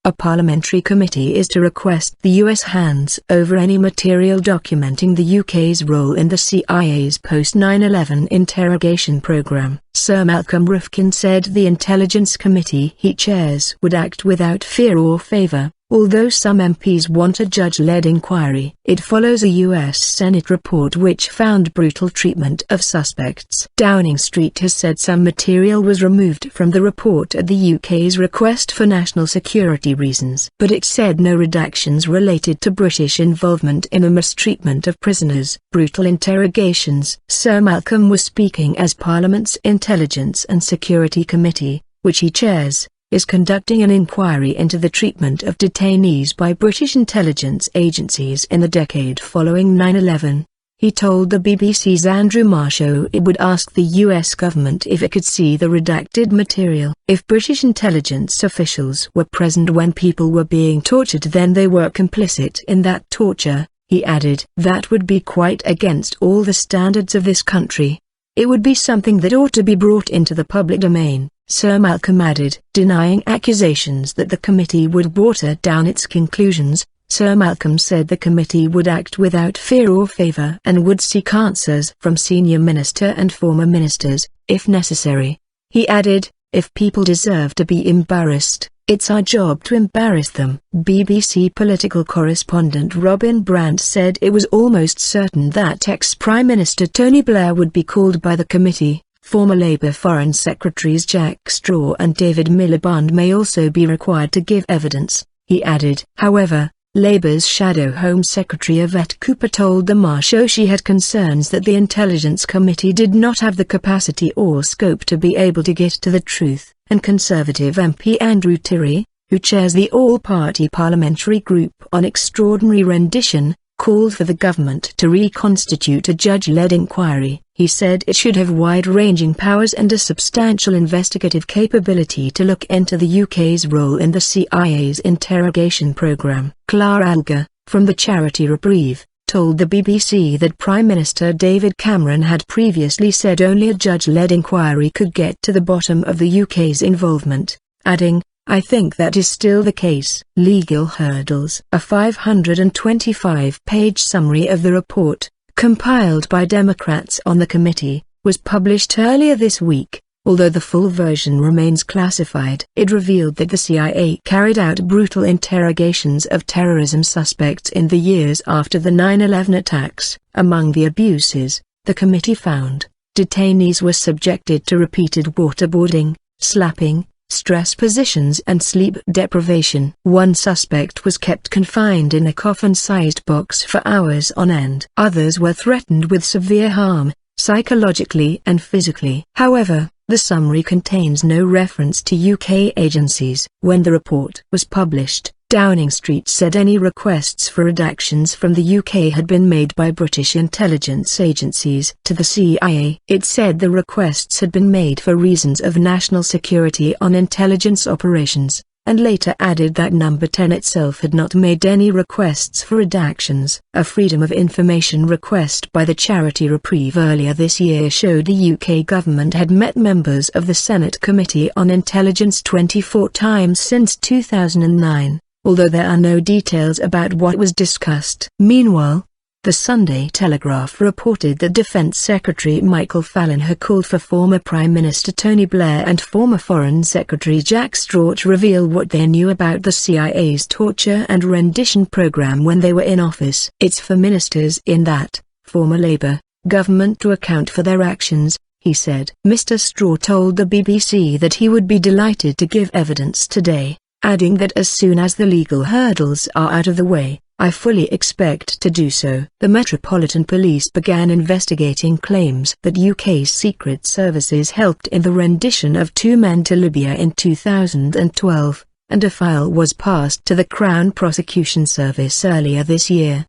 A parliamentary committee is to request the US hands over any material documenting the UK's role in the CIA's post-9/11 interrogation program. Sir Malcolm Rifkind said the Intelligence Committee he chairs would act without fear or favour. Although some MPs want a judge-led inquiry, it follows a US Senate report which found brutal treatment of suspects. Downing Street has said some material was removed from the report at the UK's request for national security reasons, but it said no redactions related to British involvement in the mistreatment of prisoners. Brutal interrogations. Sir Malcolm was speaking as Parliament's Intelligence and Security Committee, which he chairs, is conducting an inquiry into the treatment of detainees by British intelligence agencies in the decade following 9/11. He told the BBC's Andrew Marshall it would ask the US government if it could see the redacted material. If British intelligence officials were present when people were being tortured, then they were complicit in that torture, he added. That would be quite against all the standards of this country. It would be something that ought to be brought into the public domain, Sir Malcolm added. Denying accusations that the committee would water down its conclusions, Sir Malcolm said the committee would act without fear or favour and would seek answers from senior minister and former ministers, if necessary. He added, if people deserve to be embarrassed, it's our job to embarrass them. BBC political correspondent Robin Brandt said it was almost certain that ex-Prime Minister Tony Blair would be called by the committee. Former Labour Foreign Secretaries Jack Straw and David Miliband may also be required to give evidence, he added. However, Labour's Shadow Home Secretary Yvette Cooper told the Marshall she had concerns that the Intelligence Committee did not have the capacity or scope to be able to get to the truth, and Conservative MP Andrew Tirry, who chairs the all-party parliamentary group on extraordinary rendition, called for the government to reconstitute a judge-led inquiry. He said it should have wide-ranging powers and a substantial investigative capability to look into the UK's role in the CIA's interrogation programme. Clara Alger, from the charity Reprieve, told the BBC that Prime Minister David Cameron had previously said only a judge-led inquiry could get to the bottom of the UK's involvement, adding, I think that is still the case. Legal hurdles. A 525-page summary of the report, compiled by Democrats on the committee, was published earlier this week, although the full version remains classified. It revealed that the CIA carried out brutal interrogations of terrorism suspects in the years after the 9/11 attacks. Among the abuses, the committee found, detainees were subjected to repeated waterboarding, slapping, stress positions and sleep deprivation. One suspect was kept confined in a coffin-sized box for hours on end. Others were threatened with severe harm, psychologically and physically. However, the summary contains no reference to UK agencies. When the report was published, Downing Street said any requests for redactions from the UK had been made by British intelligence agencies to the CIA. It said the requests had been made for reasons of national security on intelligence operations, and later added that Number 10 itself had not made any requests for redactions. A Freedom of Information request by the charity Reprieve earlier this year showed the UK government had met members of the Senate Committee on Intelligence 24 times since 2009. Although there are no details about what was discussed. Meanwhile, the Sunday Telegraph reported that Defence Secretary Michael Fallon had called for former Prime Minister Tony Blair and former Foreign Secretary Jack Straw to reveal what they knew about the CIA's torture and rendition programme when they were in office. It's for ministers in that former Labour government to account for their actions, he said. Mr. Straw told the BBC that he would be delighted to give evidence today, adding that as soon as the legal hurdles are out of the way, I fully expect to do so. The Metropolitan Police began investigating claims that UK's secret services helped in the rendition of 2 men to Libya in 2012, and a file was passed to the Crown Prosecution Service earlier this year.